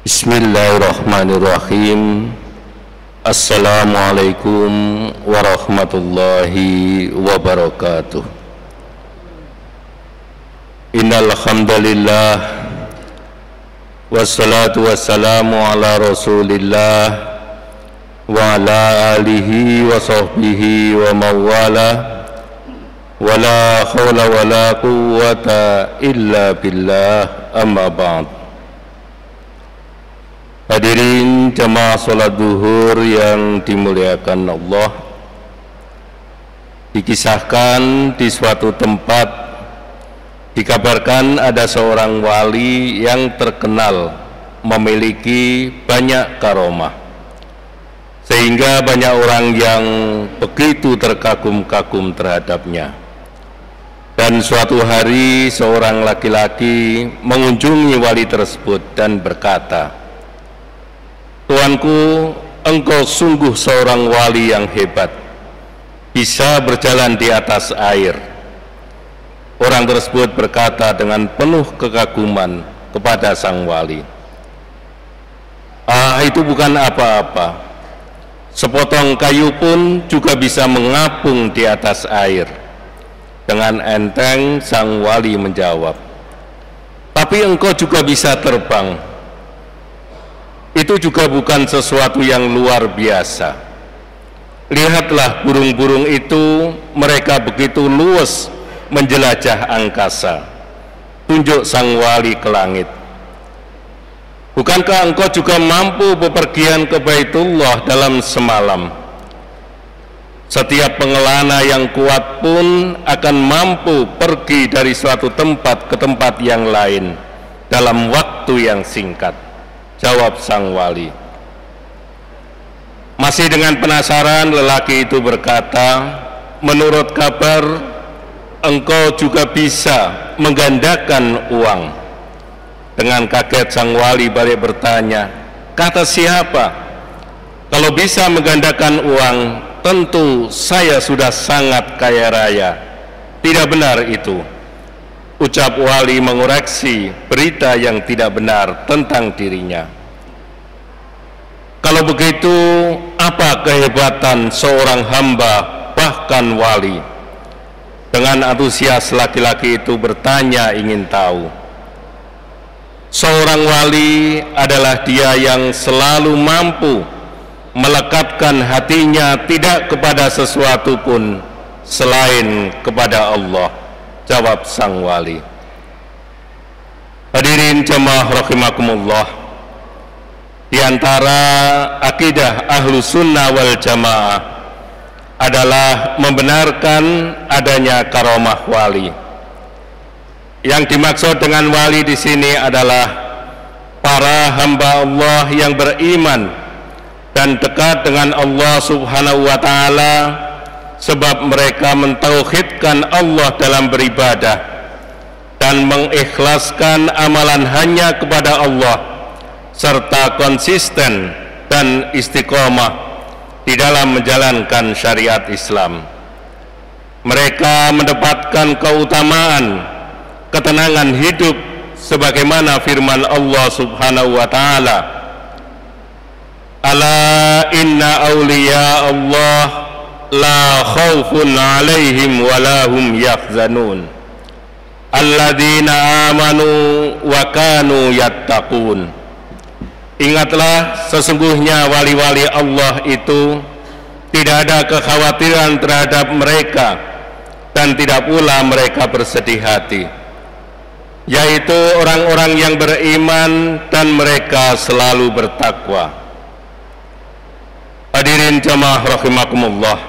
Bismillahirrahmanirrahim. Assalamualaikum warahmatullahi wabarakatuh. Innal hamdalillah wassalatu wassalamu ala Rasulillah wa ala alihi wa sahbihi wa mawala wala hawla wala quwwata illa billah, amma ba'd. Hadirin jamaah salat zuhur yang dimuliakan Allah, dikisahkan di suatu tempat dikabarkan ada seorang wali yang terkenal memiliki banyak karomah, sehingga banyak orang yang begitu terkagum-kagum terhadapnya. Dan suatu hari seorang laki-laki mengunjungi wali tersebut dan berkata, "Tuanku, engkau sungguh seorang wali yang hebat, bisa berjalan di atas air." Orang tersebut berkata dengan penuh kekaguman kepada sang wali, "Itu bukan apa-apa. Sepotong kayu pun juga bisa mengapung di atas air." Dengan enteng sang wali menjawab, "Tapi engkau juga bisa terbang. Itu juga bukan sesuatu yang luar biasa. Lihatlah burung-burung itu, mereka begitu luas menjelajah angkasa." Tunjuk sang wali ke langit, "Bukankah engkau juga mampu bepergian ke Baitullah dalam semalam? Setiap pengelana yang kuat pun akan mampu pergi dari suatu tempat ke tempat yang lain dalam waktu yang singkat." Jawab sang wali. Masih dengan penasaran, lelaki itu berkata, "Menurut kabar, engkau juga bisa menggandakan uang." Dengan kaget sang wali balik bertanya, "Kata siapa? Kalau bisa menggandakan uang, tentu saya sudah sangat kaya raya." "Tidak benar itu," ucap wali mengoreksi berita yang tidak benar tentang dirinya. "Kalau begitu, apa kehebatan seorang hamba bahkan wali?" Dengan antusias laki-laki itu bertanya ingin tahu. "Seorang wali adalah dia yang selalu mampu melekatkan hatinya tidak kepada sesuatu pun selain kepada Allah." Jawab sang wali. Hadirin jamaah rahimakumullah, di antara akidah ahlu sunnah wal jamaah adalah membenarkan adanya karomah wali. Yang dimaksud dengan wali di sini adalah para hamba Allah yang beriman dan dekat dengan Allah Subhanahu wa ta'ala, sebab mereka mentauhidkan Allah dalam beribadah dan mengikhlaskan amalan hanya kepada Allah, serta konsisten dan istiqomah di dalam menjalankan syariat Islam. Mereka mendapatkan keutamaan ketenangan hidup sebagaimana firman Allah Subhanahu wa ta'ala, "Ala inna awliya Allah la khawfun alaihim wa lahum yahzanun alladzina amanu wa kanu yattaqun." Ingatlah, sesungguhnya wali-wali Allah itu tidak ada kekhawatiran terhadap mereka dan tidak pula mereka bersedih hati, yaitu orang-orang yang beriman dan mereka selalu bertakwa. Hadirin jamaah rahimakumullah,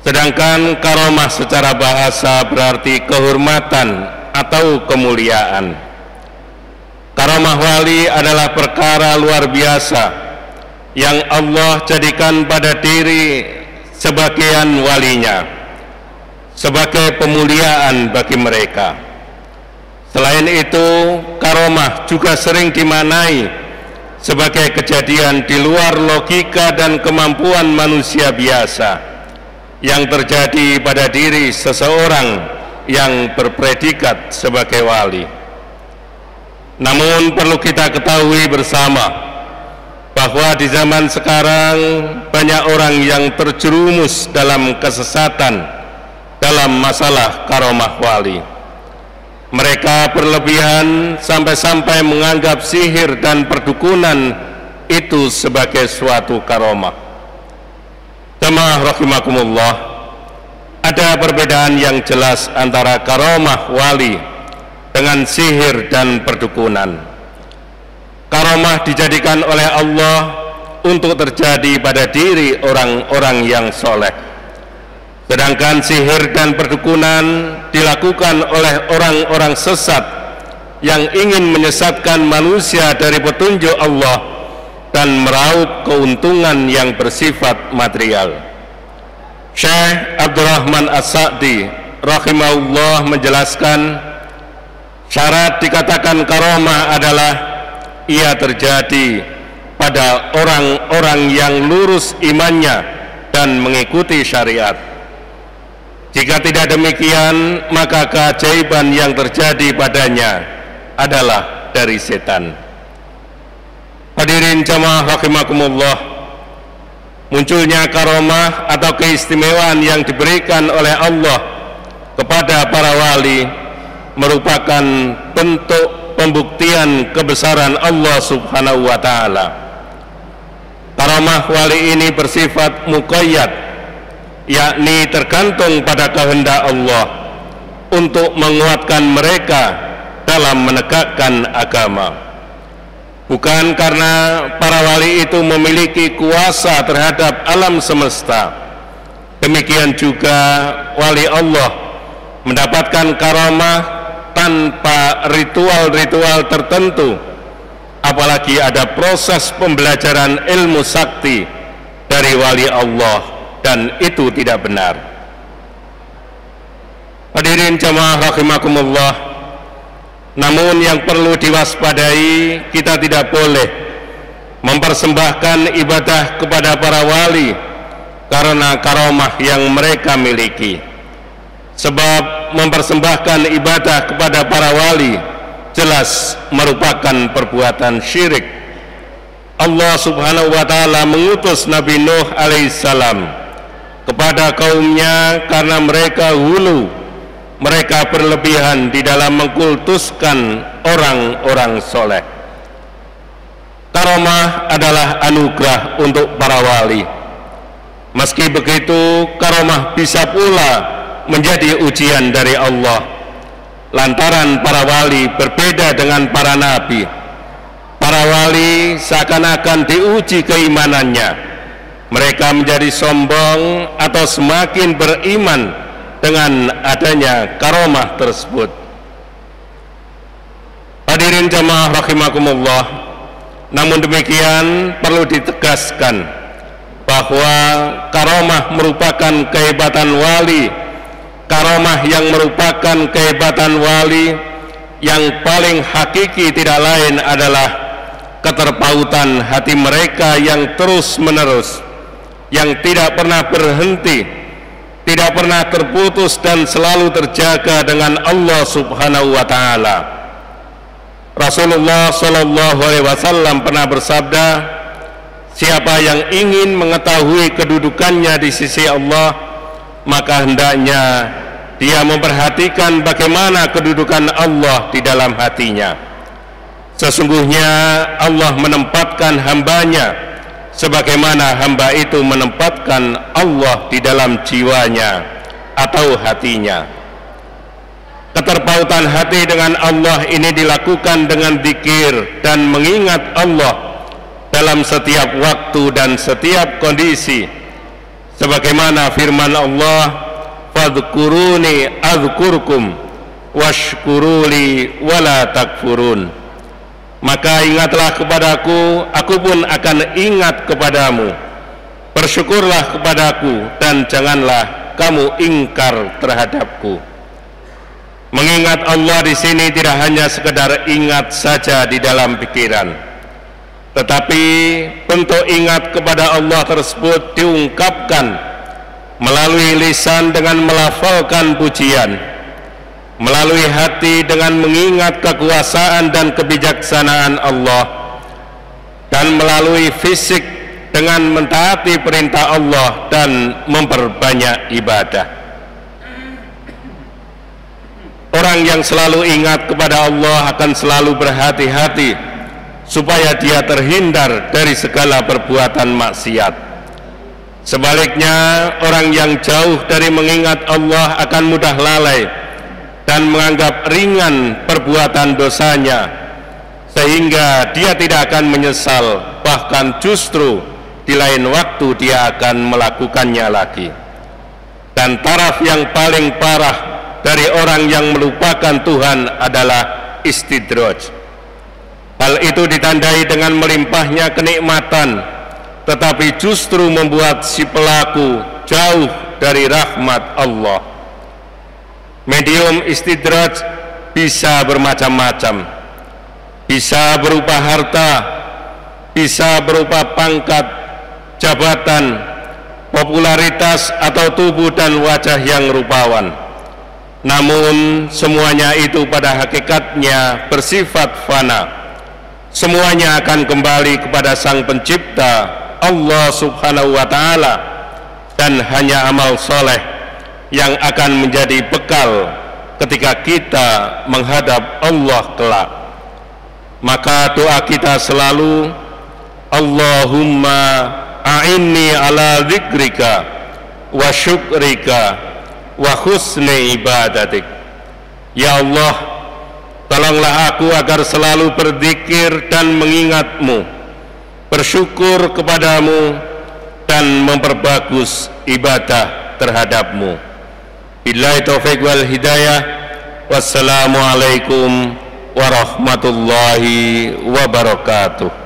sedangkan karomah secara bahasa berarti kehormatan atau kemuliaan. Karomah wali adalah perkara luar biasa yang Allah jadikan pada diri sebagian walinya sebagai pemuliaan bagi mereka. Selain itu, karomah juga sering dimaknai sebagai kejadian di luar logika dan kemampuan manusia biasa yang terjadi pada diri seseorang yang berpredikat sebagai wali. Namun perlu kita ketahui bersama bahwa di zaman sekarang banyak orang yang terjerumus dalam kesesatan dalam masalah karomah wali. Mereka berlebihan sampai-sampai menganggap sihir dan perdukunan itu sebagai suatu karomah. Jamaah rahimakumullah, ada perbedaan yang jelas antara karomah wali dengan sihir dan perdukunan. Karomah dijadikan oleh Allah untuk terjadi pada diri orang-orang yang soleh, sedangkan sihir dan perdukunan dilakukan oleh orang-orang sesat yang ingin menyesatkan manusia dari petunjuk Allah dan meraup keuntungan yang bersifat material. Syekh Abdurrahman As-Sa'di rahimahullah menjelaskan, syarat dikatakan karomah adalah ia terjadi pada orang-orang yang lurus imannya dan mengikuti syariat. Jika tidak demikian, maka keajaiban yang terjadi padanya adalah dari setan. Hadirin jamaah rahimakumullah, munculnya karomah atau keistimewaan yang diberikan oleh Allah kepada para wali merupakan bentuk pembuktian kebesaran Allah Subhanahu wa ta'ala. Karomah wali ini bersifat muqayyad, yakni tergantung pada kehendak Allah untuk menguatkan mereka dalam menegakkan agama. Bukan karena para wali itu memiliki kuasa terhadap alam semesta. Demikian juga wali Allah mendapatkan karomah tanpa ritual-ritual tertentu, apalagi ada proses pembelajaran ilmu sakti dari wali Allah, dan itu tidak benar. Hadirin jamaah rahimakumullah, namun yang perlu diwaspadai, kita tidak boleh mempersembahkan ibadah kepada para wali karena karomah yang mereka miliki. Sebab mempersembahkan ibadah kepada para wali jelas merupakan perbuatan syirik. Allah Subhanahu wa ta'ala mengutus Nabi Nuh alaihissalam kepada kaumnya karena mereka hulu, mereka berlebihan di dalam mengkultuskan orang-orang soleh. Karomah adalah anugerah untuk para wali. Meski begitu, karomah bisa pula menjadi ujian dari Allah, lantaran para wali berbeda dengan para nabi. Para wali seakan-akan diuji keimanannya. Mereka menjadi sombong atau semakin beriman dengan adanya karomah tersebut. Hadirin jamaah rahimakumullah, namun demikian perlu ditegaskan bahwa karomah merupakan kehebatan wali. Karomah yang merupakan kehebatan wali yang paling hakiki tidak lain adalah keterpautan hati mereka yang terus menerus, yang tidak pernah berhenti, tidak pernah terputus dan selalu terjaga dengan Allah Subhanahu wa ta'ala. Rasulullah Shallallahu alaihi wasallam pernah bersabda, siapa yang ingin mengetahui kedudukannya di sisi Allah, maka hendaknya dia memperhatikan bagaimana kedudukan Allah di dalam hatinya. Sesungguhnya Allah menempatkan hambanya sebagaimana hamba itu menempatkan Allah di dalam jiwanya atau hatinya. Keterpautan hati dengan Allah ini dilakukan dengan dzikir dan mengingat Allah dalam setiap waktu dan setiap kondisi. Sebagaimana firman Allah, fadhkuruni adzkurkum washkuruli wala takfurun. Maka ingatlah kepadaku, aku pun akan ingat kepadamu. Bersyukurlah kepadaku dan janganlah kamu ingkar terhadapku. Mengingat Allah di sini tidak hanya sekedar ingat saja di dalam pikiran, tetapi bentuk ingat kepada Allah tersebut diungkapkan melalui lisan dengan melafalkan pujian, melalui hati dengan mengingat kekuasaan dan kebijaksanaan Allah, dan melalui fisik dengan mentaati perintah Allah dan memperbanyak ibadah. Orang yang selalu ingat kepada Allah akan selalu berhati-hati supaya dia terhindar dari segala perbuatan maksiat. Sebaliknya, orang yang jauh dari mengingat Allah akan mudah lalai dan menganggap ringan perbuatan dosanya, sehingga dia tidak akan menyesal, bahkan justru di lain waktu dia akan melakukannya lagi. Dan taraf yang paling parah dari orang yang melupakan Tuhan adalah istidraj. Hal itu ditandai dengan melimpahnya kenikmatan, tetapi justru membuat si pelaku jauh dari rahmat Allah. Medium istidraj bisa bermacam-macam, bisa berupa harta, bisa berupa pangkat, jabatan, popularitas, atau tubuh dan wajah yang rupawan. Namun semuanya itu pada hakikatnya bersifat fana. Semuanya akan kembali kepada Sang Pencipta, Allah Subhanahu wa Ta'ala, dan hanya amal soleh yang akan menjadi bekal ketika kita menghadap Allah kelak. Maka doa kita selalu, Allahumma a'inni ala dzikrika wa syukrika wa husni ibadatik. Ya Allah, tolonglah aku agar selalu berzikir dan mengingat-Mu, bersyukur kepadamu, dan memperbagus ibadah terhadap-Mu. Billahi taufiq wal hidayah. Wassalamualaikum warahmatullahi wabarakatuh.